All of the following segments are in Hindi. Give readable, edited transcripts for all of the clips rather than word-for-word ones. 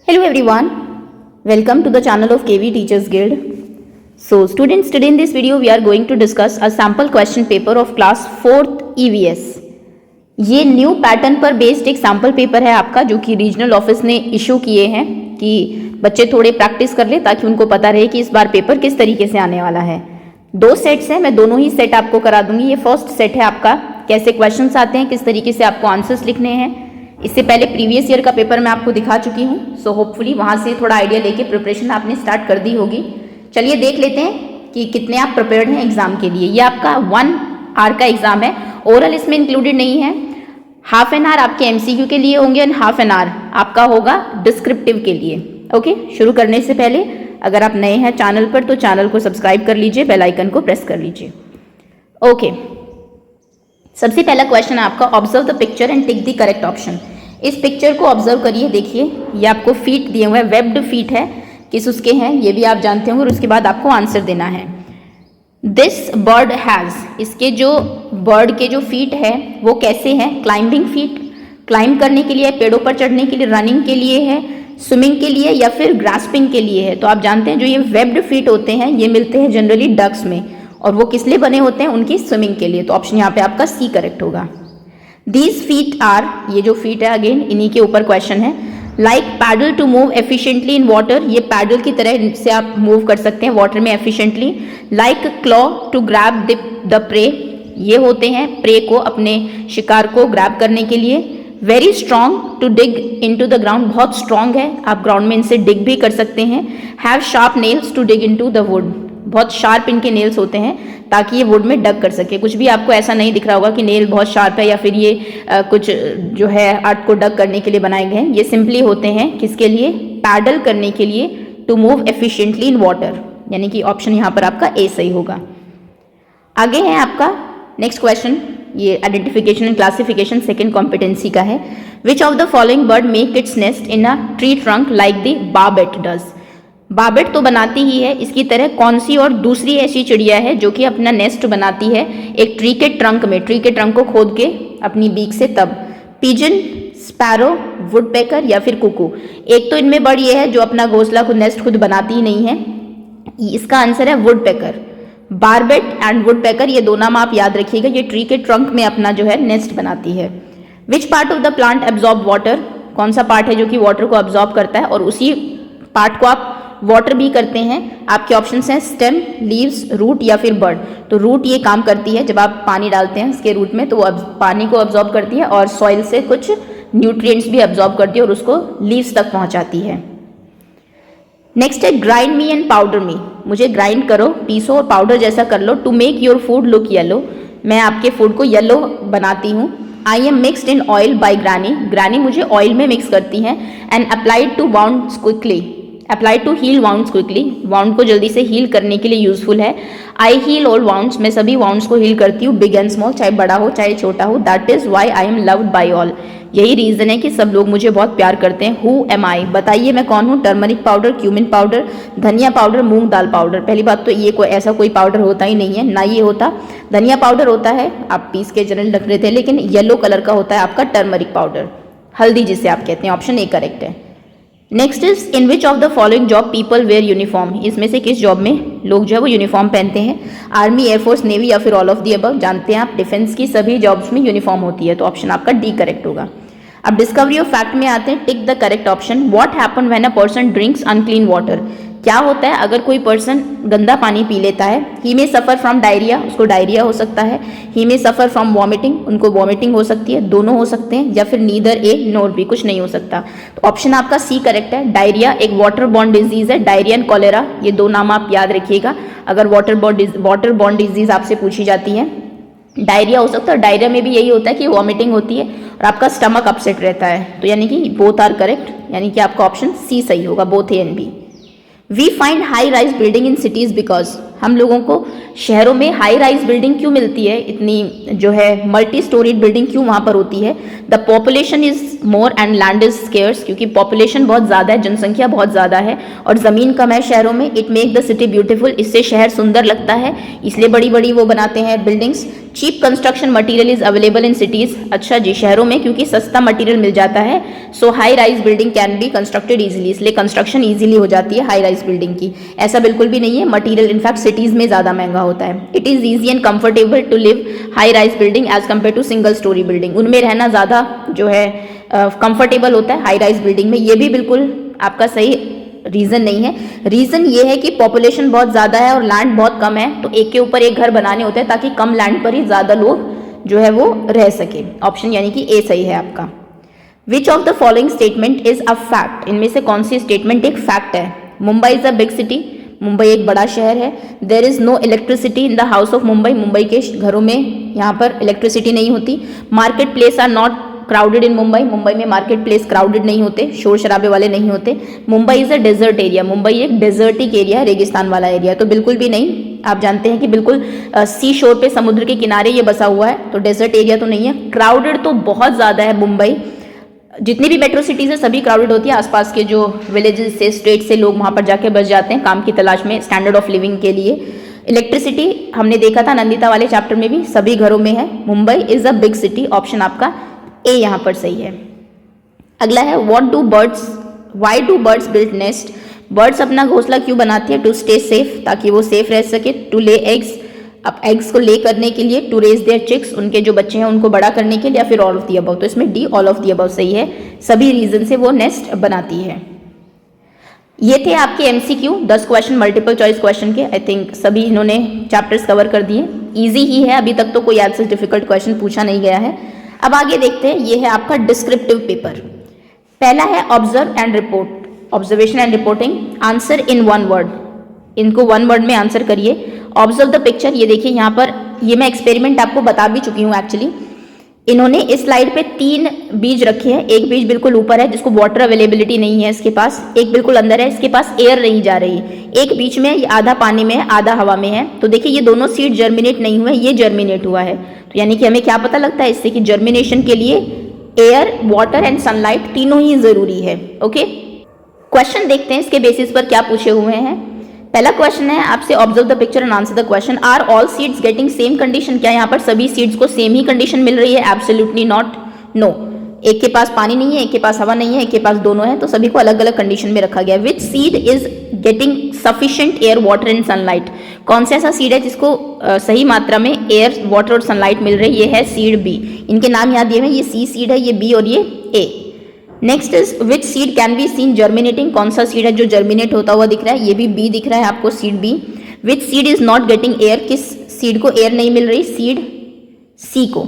Hello everyone, welcome to the channel of KV Teachers Guild. So students, today in this video we are going to discuss a sample question paper of class 4th EVS. ये न्यू पैटर्न पर बेस्ड एक सैम्पल पेपर है आपका, जो कि रीजनल ऑफिस ने इशू किए हैं कि बच्चे थोड़े प्रैक्टिस कर ले ताकि उनको पता रहे कि इस बार पेपर किस तरीके से आने वाला है। दो सेट्स हैं, मैं दोनों ही सेट आपको करा दूंगी। ये फर्स्ट सेट है आपका, कैसे क्वेश्चंस आते हैं, किस तरीके से आपको आंसर्स लिखने हैं। इससे पहले प्रीवियस ईयर का पेपर मैं आपको दिखा चुकी हूँ, सो होपफुली वहाँ से थोड़ा आइडिया लेके प्रिपरेशन आपने स्टार्ट कर दी होगी। चलिए देख लेते हैं कि कितने आप प्रिपेयर्ड हैं एग्जाम के लिए। ये आपका 1 आवर का एग्जाम है, ओरल इसमें इंक्लूडेड नहीं है। हाफ एन आवर आपके एमसीक्यू के लिए होंगे एंड हाफ एन आवर आपका होगा डिस्क्रिप्टिव के लिए। ओके, शुरू करने से पहले अगर आप नए हैं चैनल पर तो चैनल को सब्सक्राइब कर लीजिए, बेल आइकन को प्रेस कर लीजिए। ओके, सबसे पहला क्वेश्चन है आपका, observe the picture and tick the correct option. इस पिक्चर को ऑब्जर्व करिए, देखिए ये आपको फीट दिए हुए हैं, वेब्ड फीट है, किस उसके हैं ये भी आप जानते होंगे, और उसके बाद आपको आंसर देना है। दिस बर्ड हैज़, इसके जो बर्ड के जो फीट है वो कैसे हैं? क्लाइंबिंग फीट, क्लाइंब करने के लिए, पेड़ों पर चढ़ने के लिए, रनिंग के लिए है, स्विमिंग के लिए या फिर ग्रास्पिंग के लिए है। तो आप जानते हैं जो ये वेब्ड फीट होते हैं ये मिलते हैं जनरली डक्स में, और वो किस लिए बने होते हैं? उनकी स्विमिंग के लिए। तो ऑप्शन यहाँ पे आपका सी करेक्ट होगा। These feet are, ये जो feet है अगेन इन्हीं के ऊपर क्वेश्चन है। Like paddle to move efficiently in water, ये पैडल की तरह से आप मूव कर सकते हैं वाटर में efficiently। Like claw to grab the prey, ये होते हैं प्रे को, अपने शिकार को ग्रैब करने के लिए। Very strong to dig into the ground, बहुत strong है, आप ग्राउंड में इनसे डिग भी कर सकते हैं। Have sharp nails to dig into the wood, बहुत शार्प इनके नेल्स होते हैं ताकि ये वुड में डग कर सके। कुछ भी आपको ऐसा नहीं दिख रहा होगा कि नेल बहुत शार्प है या फिर ये कुछ जो है आर्ट को डग करने के लिए बनाए गए हैं। ये सिंपली होते हैं किसके लिए? पैडल करने के लिए, to move efficiently in water, यानी कि ऑप्शन यहाँ पर आपका ए सही होगा। आगे है आपका नेक्स्ट क्वेश्चन, ये identification and classification second competency का है। विच of the following bird make its nest in a tree trunk like the barbette does. Barbette तो बनाती ही है, इसकी तरह कौन सी और दूसरी ऐसी चिड़िया है जो कि अपना नेस्ट बनाती है एक ट्री के ट्रंक में, ट्री के ट्रंक को खोद के अपनी बीक से? तब पिजन, स्पैरो, वुडपेकर या फिर कुकू। एक तो इनमें बर्ड ये है जो अपना घोंसला खुद, नेस्ट खुद बनाती ही नहीं है, इसका आंसर है वुडपेकर। बार्बेट एंड वुडपेकर, ये दो नाम आप याद रखिएगा, ये ट्री के ट्रंक में अपना जो है नेस्ट बनाती है। Which part of the plant absorb water, कौन सा पार्ट है जो कि वाटर को एब्जॉर्ब करता है और उसी पार्ट को आप वाटर भी करते हैं? आपके ऑप्शंस हैं स्टेम, लीव्स, रूट या फिर बर्ड। तो रूट ये काम करती है, जब आप पानी डालते हैं इसके रूट में तो वो पानी को अब्जॉर्ब करती है और सॉइल से कुछ न्यूट्रिएंट्स भी अब्जॉर्ब करती है और उसको लीव्स तक पहुंचाती है। नेक्स्ट है grind me and powder me, मुझे ग्राइंड करो, पीसो और पाउडर जैसा कर लो। To make your food look yellow, मैं आपके फूड को येलो बनाती हूँ। I am mixed in oil by granny, granny मुझे ऑयल में मिक्स करती हैं। And applied to wounds quickly, apply to heal wounds quickly, wound को जल्दी से हील करने के लिए यूजफुल है। आई हील ऑल वाउंड्स, मैं सभी वाउंड्स को हील करती हूँ, बिग एंड स्मॉल, चाहे बड़ा हो चाहे छोटा हो। That is why I am loved by all, यही रीजन है कि सब लोग मुझे बहुत प्यार करते हैं। हु एम आई, बताइए मैं कौन हूँ? टर्मरिक पाउडर, क्यूमिन पाउडर, धनिया पाउडर, मूंग दाल पाउडर। पहली बात तो ये कोई ऐसा कोई पाउडर होता ही नहीं है, ना ये होता। धनिया पाउडर होता है, आप पीस के जनरल रख लेते हैं, लेकिन येलो कलर का होता है आपका टर्मरिक पाउडर, हल्दी जिसे आप कहते हैं। ऑप्शन ए करेक्ट है। Next is in which of the following job people where uniform, इसमें से किस जॉब में लोग जो है वो यूनिफॉर्म पहनते हैं? आर्मी, एयरफोर्स, नेवी या फिर ऑल ऑफ दी अबव। जानते हैं आप डिफेंस की सभी जॉब्स में यूनिफॉर्म होती है, तो ऑप्शन आपका डी करेक्ट होगा। अब डिस्कवरी ऑफ फैक्ट में आते हैं, tick the correct option. What happen when a person drinks unclean water, क्या होता है अगर कोई पर्सन गंदा पानी पी लेता है? ही में सफ़र फ्रॉम डायरिया, उसको डायरिया हो सकता है। ही में सफ़र फ्रॉम वॉमिटिंग, उनको वॉमिटिंग हो सकती है, दोनों हो सकते हैं, या फिर नीदर ए नोर बी, कुछ नहीं हो सकता। तो ऑप्शन आपका सी करेक्ट है। डायरिया एक वाटर बॉर्न डिजीज है, डायरिया एंड कॉलेरा, ये दो नाम आप याद रखिएगा अगर वाटर बॉर्न डिजीज आपसे पूछी जाती है। डायरिया हो सकता है, डायरिया में भी यही होता है कि वॉमिटिंग होती है और आपका स्टमक अपसेट रहता है, तो यानी कि बोथ आर करेक्ट, यानी कि आपका ऑप्शन सी सही होगा, both A and B. We find high rise building in cities because, हम लोगों को शहरों में हाई राइज बिल्डिंग क्यों मिलती है, इतनी जो है मल्टी स्टोरीड बिल्डिंग क्यों वहाँ पर होती है? The population is more and land is scarce, क्योंकि पॉपुलेशन बहुत ज़्यादा है, जनसंख्या बहुत ज़्यादा है और ज़मीन कम है शहरों में। It make the city beautiful, इससे शहर सुंदर लगता है, इसलिए बड़ी बड़ी वो बनाते हैं buildings. Cheap construction material is available in cities, अच्छा जी, शहरों में क्योंकि सस्ता मटेरियल मिल जाता है, so high rise building can be constructed easily, इसलिए कंस्ट्रक्शन इजीली हो जाती है हाई राइज बिल्डिंग की। ऐसा बिल्कुल भी नहीं है, मटेरियल इनफैक्ट सिटीज़ में ज़्यादा महंगा होता है। It is easy and comfortable to live high rise building as compare to single storey building, उनमें रहना ज़्यादा जो है कंफर्टेबल होता है हाई राइज बिल्डिंग में। ये भी बिल्कुल आपका सही रीज़न नहीं है। रीज़न ये है कि पॉपुलेशन बहुत ज़्यादा है और लैंड बहुत कम है, तो एक के ऊपर एक घर बनाने होते हैं ताकि कम लैंड पर ही ज़्यादा लोग जो है वो रह सके। ऑप्शन यानी कि ए सही है आपका। Which of the following statement is a fact, इनमें से कौन सी स्टेटमेंट एक फैक्ट है? Mumbai is a big city, Mumbai एक बड़ा शहर है। There is no electricity in the house of Mumbai, Mumbai के घरों में यहाँ पर इलेक्ट्रिसिटी नहीं होती। Market place are not crowded in Mumbai, Mumbai में मार्केट प्लेस क्राउडेड नहीं होते, शोर शराबे वाले नहीं होते। Mumbai is a desert area, Mumbai एक डेजर्टिक एरिया है, रेगिस्तान वाला एरिया, तो बिल्कुल भी नहीं। आप जानते हैं कि बिल्कुल सी शोर पे, समुद्र के किनारे ये बसा हुआ है, तो डेजर्ट एरिया तो नहीं है। क्राउडेड तो बहुत ज़्यादा है मुंबई, जितनी भी मेट्रो सिटीज़ है सभी क्राउडेड होती है। आसपास के जो विलेजेस से, स्टेट से लोग वहाँ पर जाके बस जाते हैं काम की तलाश में, स्टैंडर्ड ऑफ लिविंग के लिए। इलेक्ट्रिसिटी हमने देखा था नंदिता वाले चैप्टर में भी, सभी घरों में है। Mumbai is a big city, option आपका ए यहाँ पर सही है। अगला है what do birds, why do birds build nest, birds अपना घोंसला क्यों बनाती है? टू स्टे सेफ, ताकि वो सेफ रह सके। टू ले एग्स, अब एग्स को ले करने के लिए। टू रेज देयर चिक्स, उनके जो बच्चे हैं उनको बड़ा करने के लिए, या फिर ऑल ऑफ दी अबव, तो इसमें D all of the above सही है, सभी रीजन से वो नेस्ट बनाती है। ये थे आपके MCQ 10 question multiple choice question के। आई थिंक सभी इन्होंने चैप्टर्स कवर कर दिए, इजी ही है, अभी तक तो कोई ऐसे डिफिकल्ट क्वेश्चन पूछा नहीं गया है। अब आगे देखते हैं, ये है आपका डिस्क्रिप्टिव पेपर। पहला है observe and report, observation and reporting. Answer in one word, इनको वन वर्ड में आंसर करिए। ऑब्जर्व द पिक्चर, ये देखिए यहाँ पर, ये मैं एक्सपेरिमेंट आपको बता भी चुकी हूँ एक्चुअली। इन्होंने इस स्लाइड पे 3 बीज रखे हैं, एक बीज बिल्कुल ऊपर है जिसको वाटर अवेलेबिलिटी नहीं है इसके पास, एक बिल्कुल अंदर है, इसके पास एयर नहीं जा रही, एक बीच में ये आधा पानी में है आधा हवा में है। तो देखिए ये दोनों सीड जर्मिनेट नहीं हुए, ये जर्मिनेट हुआ है। तो यानी कि हमें क्या पता लगता है इससे कि जर्मिनेशन के लिए एयर, वाटर एंड सनलाइट तीनों ही जरूरी है। ओके, क्वेश्चन देखते हैं इसके बेसिस पर क्या पूछे हुए हैं। पहला क्वेश्चन है आपसे, observe the picture and answer the question. Are all seeds getting same condition, क्या यहाँ पर सभी सीड्स को सेम ही कंडीशन मिल रही है? Absolutely not, no. एक के पास पानी नहीं है, एक के पास हवा नहीं है, एक के पास दोनों है, तो सभी को अलग अलग कंडीशन में रखा गया है। Which seed is getting sufficient air, water and sunlight, कौन सा ऐसा सीड है जिसको सही मात्रा में एयर, वाटर और सनलाइट मिल रही है? ये है सीड बी। इनके नाम याद दिए हुए, ये सी सीड है, ये बी और ये A. Next is which seed can be seen germinating, कौन सा सीड है जो जर्मिनेट होता हुआ दिख रहा है? ये भी बी दिख रहा है आपको, seed B. Which seed is not getting air, किस सीड को एयर नहीं मिल रही? सीड सी को।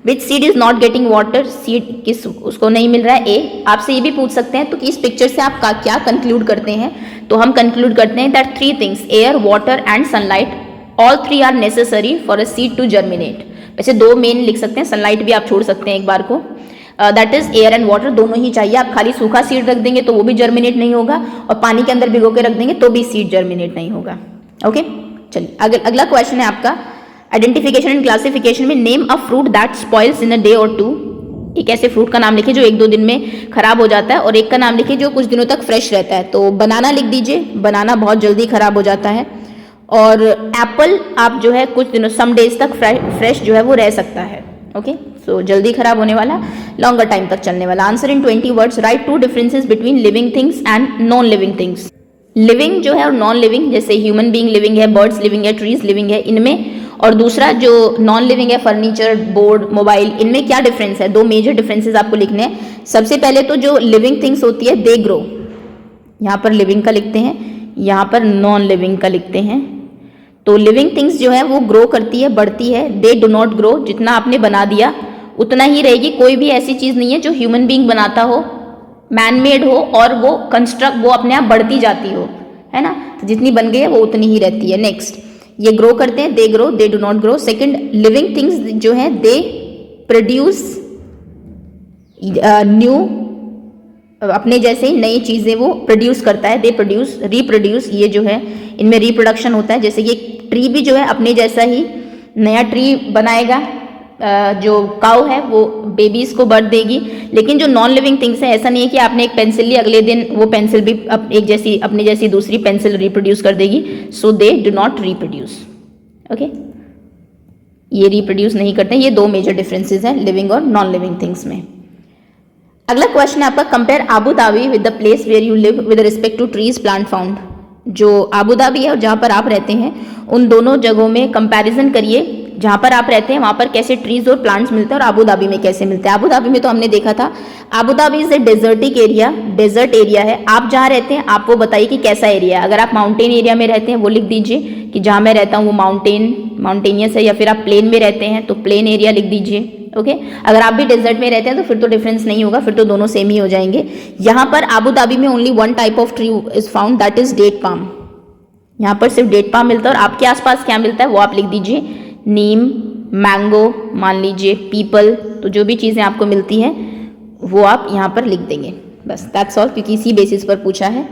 Which seed is not getting water, seed किस उसको नहीं मिल रहा है? ए। आपसे ये भी पूछ सकते हैं तो कि इस पिक्चर से आप क्या कंक्लूड करते हैं? तो हम कंक्लूड करते हैं that 3 things, air, water and sunlight, all 3 are necessary for a seed to germinate. वैसे 2 मेन लिख सकते हैं, सनलाइट भी आप छोड़ सकते हैं एक बार को। That is air and water, दोनों ही चाहिए। आप खाली सूखा सीड रख देंगे तो वो भी जर्मिनेट नहीं होगा, और पानी के अंदर भिगो के रख देंगे तो भी सीड जर्मिनेट नहीं होगा। ओके, चलिए अगला क्वेश्चन है आपका, आइडेंटिफिकेशन एंड क्लासिफिकेशन में name a fruit that spoils in a day और 2। एक ऐसे फ्रूट का नाम लिखिए जो 1-2 दिन में खराब हो जाता है, और एक का नाम लिखिए जो कुछ दिनों तक फ्रेश रहता है। तो बनाना लिख दीजिए, बनाना बहुत जल्दी खराब हो जाता है, और एप्पल आप जो है कुछ दिनों, सम डेज तक फ्रेश जो है वो रह सकता है। ओके, सो जल्दी खराब होने वाला, लॉन्गर टाइम तक चलने वाला। Answer in 20 words, right 2 differences between living things and non living things. Living जो है और नॉन लिविंग, जैसे ह्यूमन बीइंग लिविंग है, बर्ड्स लिविंग है, ट्रीज लिविंग है, इनमें, और दूसरा जो नॉन लिविंग है, फर्नीचर, बोर्ड, मोबाइल, इनमें क्या डिफरेंस है? 2 मेजर डिफरेंसेस आपको लिखने हैं। सबसे पहले तो जो लिविंग थिंग्स होती है दे ग्रो, यहाँ पर लिविंग का लिखते हैं, यहाँ पर नॉन लिविंग का लिखते हैं। तो लिविंग थिंग्स जो है वो ग्रो करती है, बढ़ती है। दे डू नॉट ग्रो, जितना आपने बना दिया उतना ही रहेगी। कोई भी ऐसी चीज नहीं है जो ह्यूमन बीइंग बनाता हो, मैन मेड हो, और वो वो अपने आप बढ़ती जाती हो, है ना? तो जितनी बन गई है वो उतनी ही रहती है। नेक्स्ट, ये ग्रो करते हैं, they grow, they do not grow. Second, living things जो है दे प्रोड्यूस न्यू, अपने जैसे ही नई चीजें वो प्रोड्यूस करता है, दे प्रोड्यूस, रिप्रोड्यूस, ये जो है इनमें रिप्रोडक्शन होता है। जैसे ये ट्री भी जो है अपने जैसा ही नया ट्री बनाएगा, जो काऊ है वो बेबीज को बर्थ देगी। लेकिन जो नॉन लिविंग थिंग्स है, ऐसा नहीं है कि आपने एक पेंसिल ली, अगले दिन वो पेंसिल भी अपने जैसी दूसरी पेंसिल रिप्रोड्यूस कर देगी। So they do not reproduce. Okay, ये रिप्रोड्यूस नहीं करते। ये दो मेजर डिफरेंसेस हैं लिविंग और नॉन लिविंग थिंग्स में। अगला क्वेश्चन है आपका, compare Abu Dhabi with the place where you live with respect to trees plant found. जो आबू धाबी है और जहाँ पर आप रहते हैं, उन दोनों जगहों में कंपैरिजन करिए। जहाँ पर आप रहते हैं वहाँ पर कैसे ट्रीज और प्लांट्स मिलते हैं और आबू धाबी में कैसे मिलते हैं। आबू धाबी में तो हमने देखा था, Abu Dhabi is a desertic area, desert area है। आप जहाँ रहते हैं आप वो बताइए कि कैसा एरिया है। अगर आप माउंटेन एरिया में रहते हैं वो लिख दीजिए कि जहाँ मैं रहता हूँ वो माउंटेनियस है, या फिर आप प्लेन में रहते हैं तो प्लेन एरिया लिख दीजिए। ओके, अगर आप भी डेजर्ट में रहते हैं तो फिर तो डिफरेंस नहीं होगा, फिर तो दोनों सेम ही हो जाएंगे। यहाँ पर आबू धाबी में only one type of tree is found, that is date palm. यहाँ पर सिर्फ डेट पाम मिलता है। और आपके आसपास क्या मिलता है वो आप लिख दीजिए, नीम, मैंगो, मान लीजिए पीपल। तो जो भी चीज़ें आपको मिलती हैं वो आप यहाँ पर लिख देंगे, बस दैट्स ऑल, क्योंकि इसी बेसिस पर पूछा है,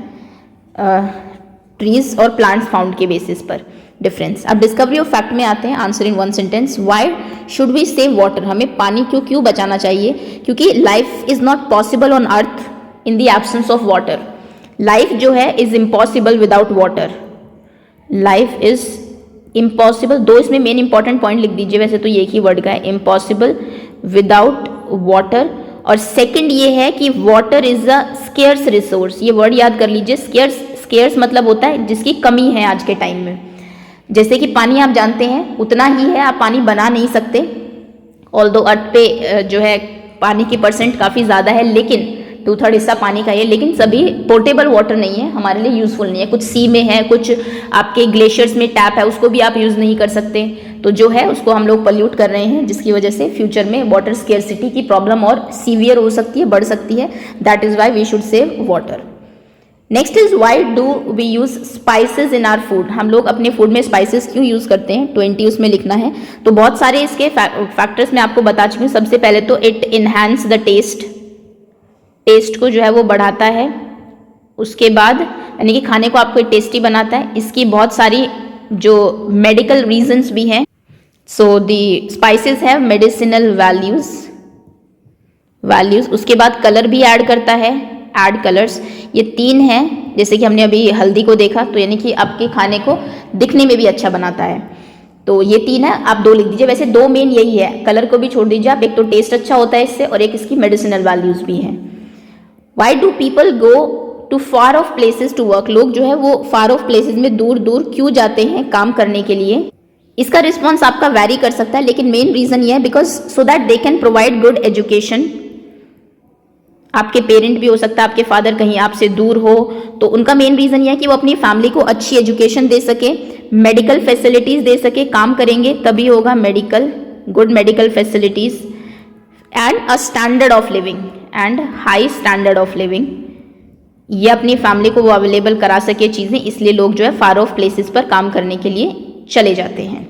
ट्रीज और प्लांट्स फाउंड के बेसिस पर डिफरेंस। अब डिस्कवरी ऑफ फैक्ट में आते हैं, answer in one sentence. Why should we save water, हमें पानी क्यों बचाना चाहिए? क्योंकि life is not possible on earth in the absence of water. Life जो है is impossible without water, life is impossible. दो इसमें मेन इंपॉर्टेंट पॉइंट लिख दीजिए, वैसे तो ये एक ही वर्ड का है, इम्पॉसिबल विदाउट वाटर। और सेकंड ये है कि water is a scarce resource, ये वर्ड याद कर लीजिए। स्केर्स मतलब होता है जिसकी कमी है आज के टाइम में। जैसे कि पानी आप जानते हैं उतना ही है, आप पानी बना नहीं सकते। ऑल्दो अर्थ पे जो है पानी की परसेंट काफ़ी ज़्यादा है, लेकिन 2/3 हिस्सा पानी का है, लेकिन सभी पोर्टेबल वाटर नहीं है, हमारे लिए यूजफुल नहीं है। कुछ सी में है, कुछ आपके ग्लेशियर्स में टैप है, उसको भी आप यूज़ नहीं कर सकते। तो जो है उसको हम लोग पल्यूट कर रहे हैं, जिसकी वजह से फ्यूचर में वाटर स्केर्सिटी की प्रॉब्लम और सीवियर हो सकती है, बढ़ सकती है। That is why we should save water. Next is why do we use spices in our food, हम लोग अपने फूड में स्पाइसेस क्यों यूज़ करते हैं, 20 उसमें लिखना है। तो बहुत सारे इसके फैक्टर्स मैं आपको बता चुकी हूँ। सबसे पहले तो it enhance the taste, taste को जो है वो बढ़ाता है। उसके बाद यानी कि खाने को आपको टेस्टी बनाता है। इसकी बहुत सारी जो मेडिकल रीजंस भी हैं। सो दी स्पाइसेस हैव मेडिसिनल वैल्यूज। उसके बाद कलर भी ऐड करता है, ऐड कलर्स, ये 3 हैं। जैसे कि हमने अभी हल्दी को देखा, तो यानी कि आपके खाने को दिखने में भी अच्छा बनाता है। तो ये 3 है, आप 2 लिख दीजिए। वैसे 2 मेन यही है, कलर को भी छोड़ दीजिए आप। एक तो टेस्ट अच्छा होता है इससे, और एक इसकी मेडिसिनल वैल्यूज भी हैं। Why do people go to far off places to work, लोग जो है वो फार ऑफ प्लेसेस में दूर दूर क्यों जाते हैं काम करने के लिए? इसका रिस्पॉन्स आपका वैरी कर सकता है, लेकिन मेन रीजन ये है because so that they can provide good education. आपके पेरेंट भी हो सकता है, आपके फादर कहीं आपसे दूर हो, तो उनका मेन रीजन ये है कि वो अपनी फैमिली को अच्छी एजुकेशन दे सके, मेडिकल फैसिलिटीज दे सके। काम करेंगे तभी होगा medical, good medical facilities and a standard of living and high standard of living. ये अपनी फैमिली को वो अवेलेबल करा सके चीज़ें, इसलिए लोग जो है फार ऑफ प्लेसेस पर काम करने के लिए चले जाते हैं।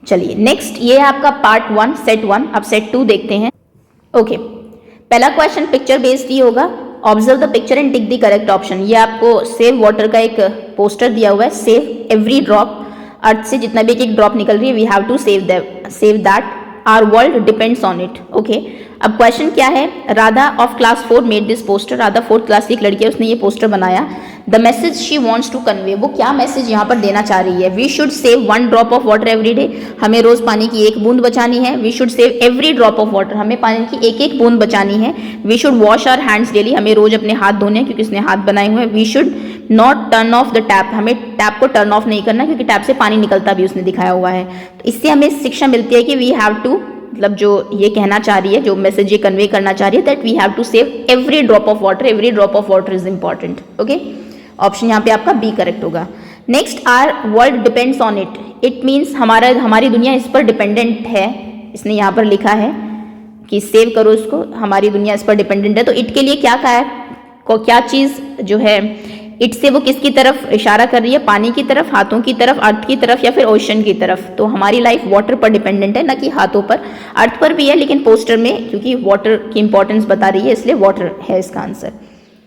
चलिए नेक्स्ट, ये है आपका पार्ट 1 सेट 1। अब सेट 2 देखते हैं। ओके, पहला क्वेश्चन पिक्चर बेस्ड ही होगा। Observe the picture and tick the correct option. ये आपको सेव वाटर का एक पोस्टर दिया हुआ है, सेव एवरी ड्रॉप। अर्थ से जितना भी एक ड्रॉप निकल रही है, we have to save that, our world depends on it. Okay, अब क्वेश्चन क्या है? Radha of class 4 made this poster. Radha 4th class की एक लड़की है, उसने ये पोस्टर बनाया। The message she wants to convey, वो क्या मैसेज यहाँ पर देना चाह रही है? We should save 1 drop of water every day, हमें रोज पानी की 1 बूंद बचानी है। We should save every drop of water, हमें पानी की 1 बूंद बचानी है। We should wash our hands daily, हमें रोज अपने हाथ धोने हैं क्योंकि उसने हाथ बनाए हुए हैं। We should not turn off the tap, हमें टैप को टर्न ऑफ नहीं करना क्योंकि टैप से पानी निकलता भी उसने दिखाया हुआ है। तो इससे हमें शिक्षा मिलती है कि वी हैव टू, मतलब जो ये कहना चाह रही है, जो मैसेज ये कन्वे करना चाह रही है, that we have to save every drop of water, every drop of water is important. Okay, option यहाँ पे आपका बी करेक्ट होगा। Next, our world depends on it, it means हमारी दुनिया इस पर डिपेंडेंट है। इसने यहाँ पर लिखा है कि सेव करो इसको, हमारी दुनिया इस पर डिपेंडेंट है। तो इट के लिए क्या कहा है, क्या चीज़ जो है इट से वो किसकी तरफ इशारा कर रही है? पानी की तरफ, हाथों की तरफ, अर्थ की तरफ, या फिर ओशन की तरफ? तो हमारी लाइफ वाटर पर डिपेंडेंट है, ना कि हाथों पर। अर्थ पर भी है, लेकिन पोस्टर में क्योंकि वाटर की इंपॉर्टेंस बता रही है इसलिए वाटर है इसका आंसर।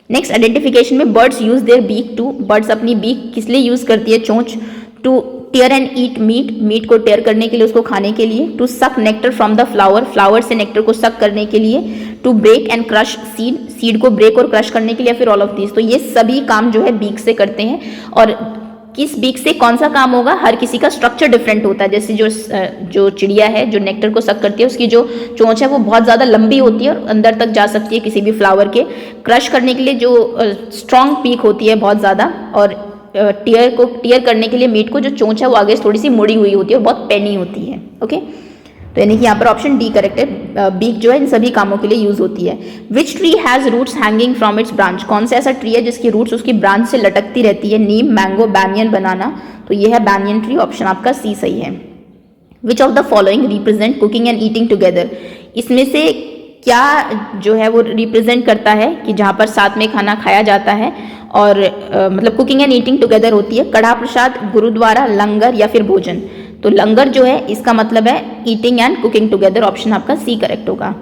नेक्स्ट, आइडेंटिफिकेशन में birds use their beak to, birds अपनी बीक किस लिए यूज करती है, चोंच, to tear and eat meat, meat को टेयर करने के लिए, उसको खाने के लिए। To suck nectar from the flower, flower से नेक्टर को सक करने के लिए। To break and crush seed, seed को ब्रेक और क्रश करने के लिए, फिर ऑल ऑफ दीज। तो ये सभी काम जो है बीक से करते हैं। और किस बीक से कौन सा काम होगा, हर किसी का स्ट्रक्चर डिफरेंट होता है। जैसे जो चिड़िया है जो नेक्टर को सक करती है, उसकी जो चोंच है वो बहुत ज़्यादा लंबी होती है और अंदर तक जा सकती है किसी भी फ्लावर के। क्रश करने के लिए जो स्ट्रॉन्ग पीक होती है बहुत ज़्यादा, और टीयर करने के लिए मीट को जो चोंच है वो आगे थोड़ी सी मुड़ी हुई होती है, बहुत पेनी होती है। ओके, तो यानी कि यहाँ पर ऑप्शन डी करेक्ट है। बीक जो है इन सभी कामों के लिए यूज होती है। Which tree has roots hanging from its branch, कौन सा ऐसा ट्री है जिसकी रूट्स उसकी ब्रांच से लटकती रहती है। नीम, मैंगो, बैनियन, बनाना। तो ये है बैनियन ट्री, ऑप्शन आपका सी सही है। विच of the following represent cooking and eating together, इसमें से क्या जो है वो रिप्रेजेंट करता है कि जहाँ पर साथ में खाना खाया जाता है और मतलब कुकिंग एंड ईटिंग टुगेदर होती है। कड़ा प्रसाद, गुरुद्वारा, लंगर या फिर भोजन। तो लंगर जो है इसका मतलब है eating and cooking together, option आपका सी करेक्ट होगा।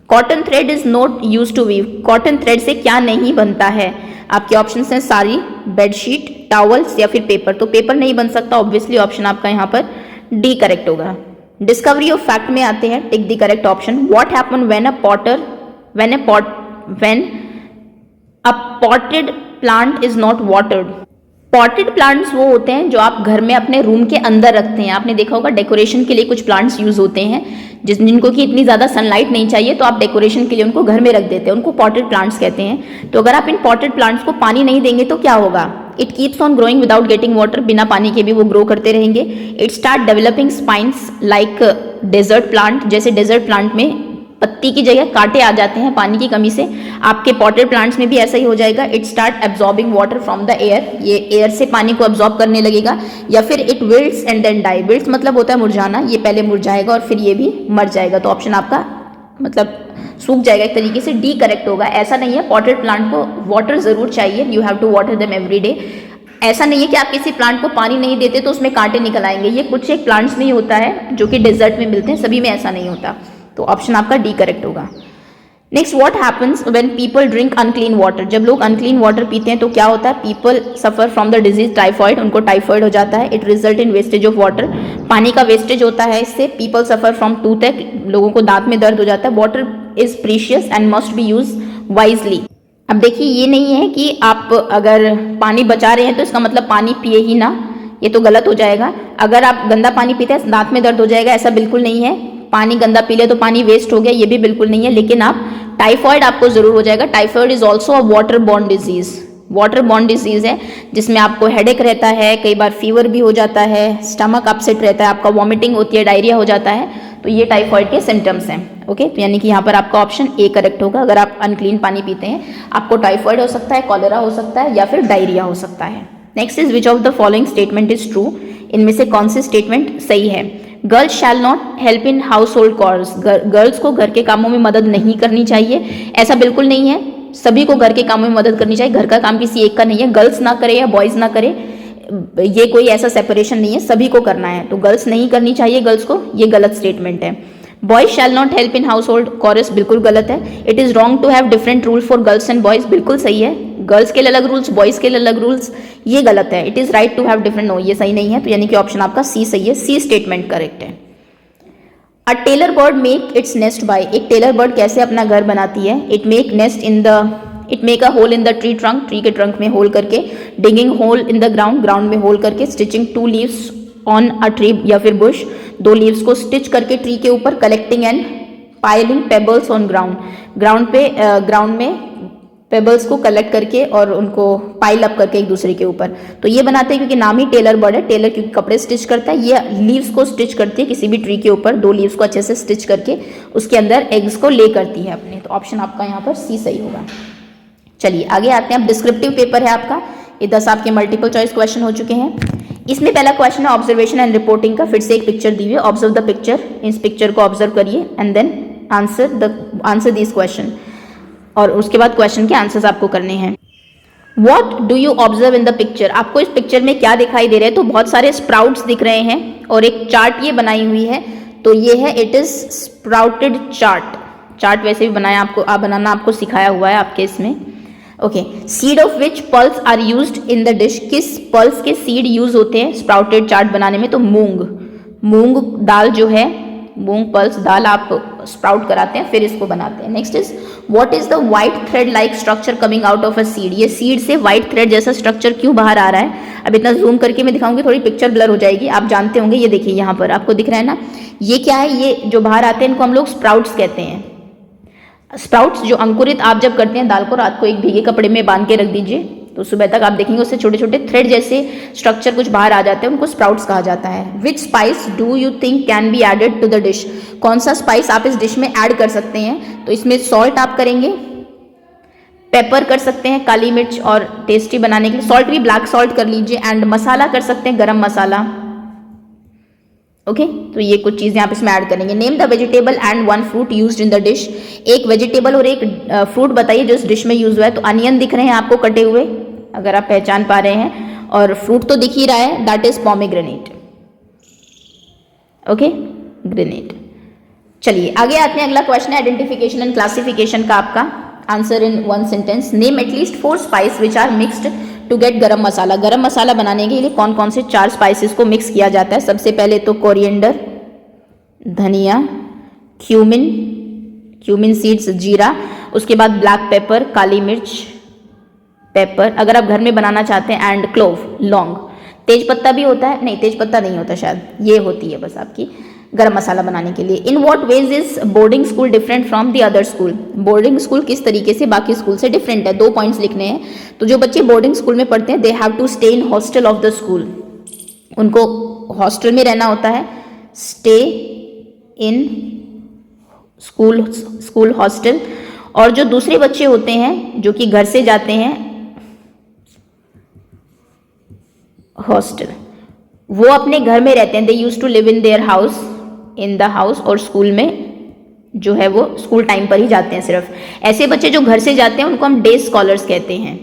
Cotton thread is not use to weave, cotton thread से क्या नहीं बनता है। आपके ऑप्शन हैं साड़ी, बेडशीट, टॉवल्स या फिर पेपर। तो पेपर नहीं बन सकता ऑब्वियसली, ऑप्शन आपका यहाँ पर डी करेक्ट होगा। डिस्कवरी ऑफ फैक्ट में आते हैं, tick the correct option. What happen when a potted plant is not watered. Potted plants वो होते हैं जो आप घर में अपने रूम के अंदर रखते हैं। आपने देखा होगा डेकोरेशन के लिए कुछ प्लांट्स यूज होते हैं जिनको कि इतनी ज़्यादा सनलाइट नहीं चाहिए, तो आप डेकोरेशन के लिए उनको घर में रख देते हैं, उनको पॉटेड प्लांट्स कहते हैं। तो अगर आप इन पॉटेड प्लांट्स को पानी नहीं देंगे तो क्या होगा, it keeps on growing without getting water, बिना पानी के भी वो ग्रो करते रहेंगे। It start developing spines like desert plant, जैसे डेजर्ट प्लांट में पत्ती की जगह कांटे आ जाते हैं पानी की कमी से, आपके पॉटेड प्लांट्स में भी ऐसा ही हो जाएगा। It start absorbing water from the air, ये एयर से पानी को एब्जॉर्ब करने लगेगा। या फिर इट विल्ट्स एंड देन डाई, विल्ट्स मतलब होता है मुरझाना, ये पहले मुरझाएगा और फिर ये भी मर जाएगा। तो ऑप्शन आपका मतलब सूख जाएगा एक तरीके से, डी करेक्ट होगा। ऐसा नहीं है, पॉटेड प्लांट को वाटर जरूर चाहिए, you have to water them every day. ऐसा नहीं है कि आप किसी प्लांट को पानी नहीं देते तो उसमें कांटे निकल आएंगे, ये कुछ एक प्लांट्स में ही होता है जो कि डेजर्ट में मिलते हैं, सभी में ऐसा नहीं होता। तो ऑप्शन आपका डी करेक्ट होगा। Next, what happens when people drink unclean water, जब लोग अनक्लीन वाटर पीते हैं तो क्या होता है, people suffer from the disease typhoid, उनको टाइफॉइड हो जाता है। It result in wastage of water, पानी का वेस्टेज होता है इससे। पीपल सफर फ्रॉम टूथ, लोगों को दांत में दर्द हो जाता है। Water is precious and must be use wisely. अब देखिए, ये नहीं है कि आप अगर पानी बचा रहे हैं तो इसका मतलब पानी पिए ही ना, ये तो गलत हो जाएगा। अगर आप गंदा पानी पीते हैं दांत में दर्द हो जाएगा, ऐसा बिल्कुल नहीं है। पानी गंदा पी ले तो पानी वेस्ट हो गया, ये भी बिल्कुल नहीं है। लेकिन आप टाइफॉइड आपको जरूर हो जाएगा। Typhoid is also a water borne disease, water borne disease है जिसमें आपको हेडेक रहता है, कई बार फीवर भी हो जाता है, स्टमक अपसेट रहता है, आपका वॉमिटिंग होती है, डायरिया हो जाता है। तो ये टाइफॉइड के सिम्टम्स हैं। ओके, तो यानी कि यहाँ पर आपका ऑप्शन ए करेक्ट होगा। अगर आप अनक्लीन पानी पीते हैं आपको टाइफॉइड हो सकता है, कॉलेरा हो सकता है या फिर डायरिया हो सकता है। Next is which of the following statement is true, इनमें से कौन सी स्टेटमेंट सही है। Girls shall not help in household chores, girls को घर के कामों में मदद नहीं करनी चाहिए, ऐसा बिल्कुल नहीं है। सभी को घर के कामों में मदद करनी चाहिए, घर का काम किसी एक का नहीं है, गर्ल्स ना करे या बॉयज ना करे, ये कोई ऐसा सेपरेशन नहीं है, सभी को करना है। तो गर्ल्स नहीं करनी चाहिए गर्ल्स को, ये गलत स्टेटमेंट है। Boys shall not help in household chores बिल्कुल गलत है। It is wrong to have different rule for girls and boys, बिल्कुल सही है। गर्ल्स के लिए अलग रूल्स, बॉयज के लिए अलग रूल्स, ये गलत है। It is right to have different, no ये सही नहीं है। तो यानी कि ऑप्शन आपका सी सही है, सी स्टेटमेंट करेक्ट है। A tailor bird make its nest by, एक टेलर बर्ड कैसे अपना घर बनाती है। It make a hole in the tree trunk, tree के ट्रंक में होल करके। Digging hole in the ground, ground में होल करके। Stitching two leaves on a tree या फिर बुश, दो लीव्स को स्टिच करके ट्री के ऊपर। Collecting and piling pebbles on ground, ground में पेबल्स को कलेक्ट करके और उनको पाइल अप करके एक दूसरे के ऊपर। तो ये बनाते हैं क्योंकि नाम ही टेलर बर्ड है, टेलर क्योंकि कपड़े स्टिच करता है, ये लीव्स को स्टिच करती है किसी भी ट्री के ऊपर, दो लीव्स को अच्छे से स्टिच करके उसके अंदर एग्स को ले करती है अपने। तो ऑप्शन आपका यहाँ पर सी सही होगा। चलिए आगे आते हैं। अब डिस्क्रिप्टिव पेपर है आपका, ये 10 आपके मल्टीपल चॉइस क्वेश्चन हो चुके हैं। इसमें पहला क्वेश्चन है ऑब्जर्वेशन एंड रिपोर्टिंग का। फिर से एक पिक्चर दी हुई है, ऑब्जर्व द पिक्चर, इस पिक्चर को ऑब्जर्व करिए and then answer this question, और उसके बाद क्वेश्चन के आंसर्स आपको करने हैं। What do you observe in the picture, आपको इस पिक्चर में क्या दिखाई दे रहा है। तो बहुत सारे स्प्राउट्स दिख रहे हैं और एक चार्ट ये बनाई हुई है, तो ये है it is sprouted chart. Chart वैसे भी बनाया आपको, बनाना आपको सिखाया हुआ है आपके इसमें। Okay, seed of which pulse are used in the dish, किस पल्स के सीड यूज होते हैं स्प्राउटेड चाट बनाने में? तो मूंग दाल जो है, मूंग पल्स दाल आप स्प्राउट कराते हैं फिर इसको बनाते हैं। Next is what is the white thread like structure coming out of a seed, ये सीड से व्हाइट थ्रेड जैसा स्ट्रक्चर क्यों बाहर आ रहा है? अब इतना जूम करके मैं दिखाऊंगी, थोड़ी पिक्चर ब्लर हो जाएगी, आप जानते होंगे। ये देखिए यहाँ पर आपको दिख रहा है ना, ये क्या है? ये जो बाहर आते हैं इनको हम लोग स्प्राउट्स कहते हैं। स्प्राउट्स जो अंकुरित आप जब करते हैं दाल को, रात को एक भीगे कपड़े में बांध के रख दीजिए तो सुबह तक आप देखेंगे उससे छोटे छोटे थ्रेड जैसे स्ट्रक्चर कुछ बाहर आ जाते हैं, उनको स्प्राउट्स कहा जाता है। Which spice do you think can be added to the dish, कौन सा स्पाइस आप इस डिश में ऐड कर सकते हैं? तो इसमें सॉल्ट आप करेंगे, पेपर कर सकते हैं, काली मिर्च और टेस्टी बनाने के लिए सॉल्ट भी ब्लैक सॉल्ट कर लीजिए, एंड मसाला कर सकते हैं गरम मसाला। ओके, तो ये कुछ चीजें आप इसमें ऐड करेंगे। Name the vegetable and one fruit used in the dish, एक वेजिटेबल और एक फ्रूट बताइए जो इस डिश में यूज हुआ है। तो अनियन दिख रहे हैं आपको कटे हुए, अगर आप पहचान पा रहे हैं, और फ्रूट तो दिख ही रहा है, that is pomegranate. Okay, granite. चलिए आगे आते हैं, अगला क्वेश्चन है आइडेंटिफिकेशन एंड क्लासिफिकेशन का आपका answer in one sentence. Name at least 4 spice which are mixed to get garam masala, गरम मसाला बनाने के लिए कौन कौन से 4 स्पाइसेस को मिक्स किया जाता है? सबसे पहले तो कोरिएंडर, धनिया, क्यूमिन सीड्स, जीरा, उसके बाद ब्लैक पेपर, काली मिर्च पेपर अगर आप घर में बनाना चाहते हैं, एंड क्लोव, लौंग। तेज पत्ता भी होता है, नहीं तेज पत्ता नहीं होता शायद, ये होती है बस आपकी गरम मसाला बनाने के लिए। In what ways is boarding school different from the other school, boarding school किस तरीके से बाकी स्कूल से डिफरेंट है? 2 पॉइंट्स लिखने हैं। तो जो बच्चे बोर्डिंग स्कूल में पढ़ते हैं they have to stay in hostel of the school, उनको हॉस्टल में रहना होता है, स्टे इन स्कूल हॉस्टल। और जो दूसरे बच्चे होते हैं जो कि घर से जाते हैं हॉस्टल, वो अपने घर में रहते हैं, they use to live in their house, in the house, और स्कूल में जो है वो स्कूल टाइम पर ही जाते हैं सिर्फ। ऐसे बच्चे जो घर से जाते हैं उनको हम डे स्कॉलर्स कहते हैं,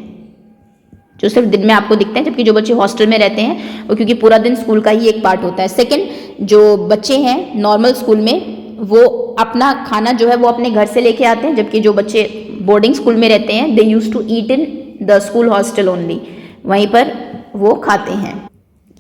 जो सिर्फ दिन में आपको दिखते हैं, जबकि जो बच्चे हॉस्टल में रहते हैं वो क्योंकि पूरा दिन स्कूल का ही एक पार्ट होता है। सेकंड, जो बच्चे हैं नॉर्मल स्कूल में वो अपना खाना जो है वो अपने घर से लेके आते हैं, जबकि जो बच्चे बोर्डिंग स्कूल में रहते हैं they use to eat in the school hostel only, वहीं पर वो खाते हैं।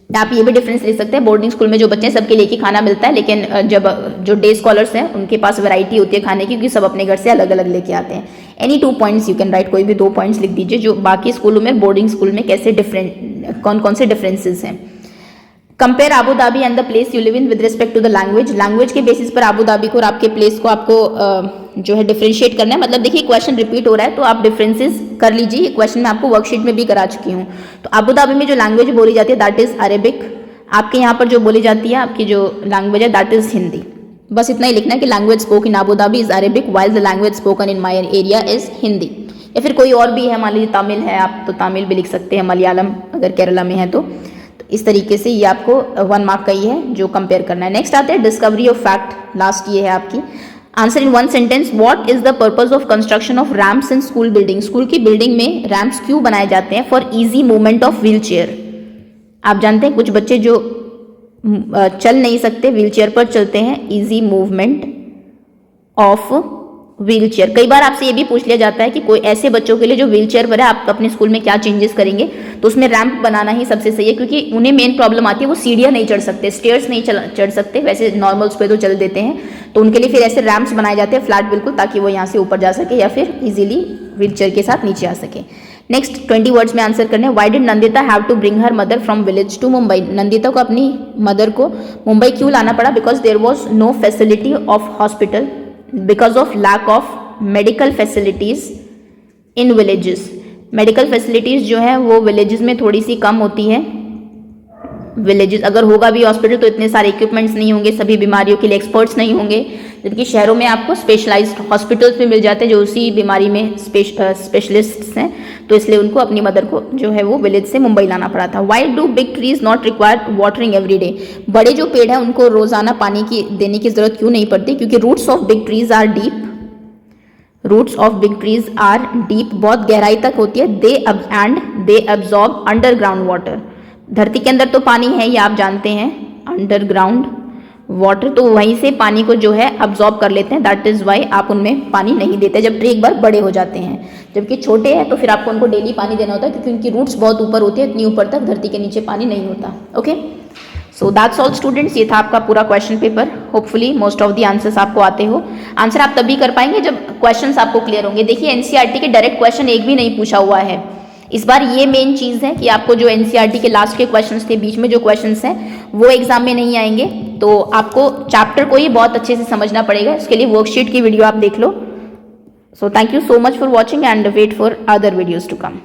आप ये भी डिफरेंस ले सकते हैं, बोर्डिंग स्कूल में जो बच्चे हैं सबके लिए खाना मिलता है, लेकिन जब जो डे स्कॉलर्स हैं उनके पास वैरायटी होती है खाने की, क्योंकि सब अपने घर से अलग अलग लेके आते हैं। Any 2 points you can write, कोई भी 2 पॉइंट्स लिख दीजिए जो बाकी स्कूलों में बोर्डिंग स्कूल में कैसे डिफरेंट, कौन कौन से डिफरेंसेस हैं। Compare Abu Dhabi and the place you live in with respect to the language, language के बेसिस पर आबू धाबी को और आपके प्लेस को आपको जो है डिफरेंशिएट करना है। मतलब देखिए क्वेश्चन रिपीट हो रहा है तो आप डिफरेंसेस कर लीजिए, ये क्वेश्चन मैं आपको वर्कशीट में भी करा चुकी हूँ। तो आबू धाबी में जो लैंग्वेज बोली जाती है दैट इज अरेबिक, आपके यहाँ पर जो बोली जाती है आपकी जो लैंग्वेज है दैट इज हिंदी। बस इतना ही लिखना है कि language spoke in Abu Dhabi is Arabic while the language spoken in my area is Hindi. या फिर कोई और भी है, मान लीजिए तमिल है, आप तो तमिल भी लिख सकते हैं, मलयालम अगर केरला में है तो इस तरीके से ये आपको 1 मार्क का ही है जो कंपेयर करना है। नेक्स्ट आते हैं डिस्कवरी ऑफ फैक्ट, लास्ट ये है आपकी। Answer in 1 sentence, what is the purpose of construction of ramps in school building, school की बिल्डिंग में रैम्प्स क्यों बनाए जाते हैं? For easy movement of wheel chair. आप जानते हैं कुछ बच्चे जो चल नहीं सकते, व्हील चेयर पर चलते हैं, easy movement of wheel chair. कई बार आपसे ये भी पूछ लिया जाता है कि कोई ऐसे बच्चों के लिए जो व्हील चेयर पर है आप अपने स्कूल में क्या चेंजेस करेंगे, तो उसमें रैंप बनाना ही सबसे सही है, क्योंकि उन्हें मेन प्रॉब्लम आती है वो सीढ़ियाँ नहीं चढ़ सकते, स्टेयर्स नहीं चढ़ सकते, वैसे नॉर्मल्स पे तो चल देते हैं, तो उनके लिए फिर ऐसे रैम्प्स बनाए जाते हैं फ्लैट बिल्कुल, ताकि वो यहाँ से ऊपर जा सके या फिर इजीली व्हील चेयर के साथ नीचे आ सके। नेक्स्ट 20 वर्ड्स में आंसर करने। Why did Nandita have to bring her mother from village to Mumbai, Nandita को अपनी मदर को मुंबई क्यों लाना पड़ा? Because there was no facility of hospital, because of lack of medical facilities in villages. Medical facilities जो है वो विलेजेस में थोड़ी सी कम होती है। विलेजेस अगर होगा भी हॉस्पिटल तो इतने सारे इक्विपमेंट्स नहीं होंगे, सभी बीमारियों के लिए एक्सपर्ट्स नहीं होंगे, जबकि शहरों में आपको स्पेशलाइज्ड हॉस्पिटल्स में मिल जाते हैं जो उसी बीमारी में स्पेशलिस्ट्स हैं, तो इसलिए उनको अपनी मदर को जो है वो विलेज से मुंबई लाना पड़ा था। Why do big trees not require watering every day, बड़े जो पेड़ हैं उनको रोजाना पानी की देने की जरूरत क्यों नहीं पड़ती? क्योंकि roots of big trees are deep, roots of big trees are deep, बहुत गहराई तक होती है, दे अब्जॉर्ब अंडरग्राउंड वाटर, धरती के अंदर तो पानी है ये आप जानते हैं, अंडरग्राउंड वाटर, तो वहीं से पानी को जो है अब्जॉर्ब कर लेते हैं, दैट इज़ वाई आप उनमें पानी नहीं देते जब ट्री एक बार बड़े हो जाते हैं। जबकि छोटे हैं तो फिर आपको उनको डेली पानी देना होता है, क्योंकि उनकी रूट्स बहुत ऊपर होती है, इतनी ऊपर तक धरती के नीचे पानी नहीं होता। Okay, so that's all students, ये था आपका पूरा question paper. Hopefully most of the answers आपको आते हो। आंसर आप तभी कर पाएंगे जब क्वेश्चंस आपको क्लियर होंगे। देखिए एनसीईआरटी के डायरेक्ट क्वेश्चन एक भी नहीं पूछा हुआ है इस बार। ये मेन चीज़ है कि आपको जो एनसीईआरटी के लास्ट के क्वेश्चंस थे, बीच में जो क्वेश्चंस हैं वो एग्जाम में नहीं आएंगे, तो आपको चैप्टर को ही बहुत अच्छे से समझना पड़ेगा। इसके लिए वर्कशीट की वीडियो आप देख लो। So thank you so much for watching and wait for other videos to come.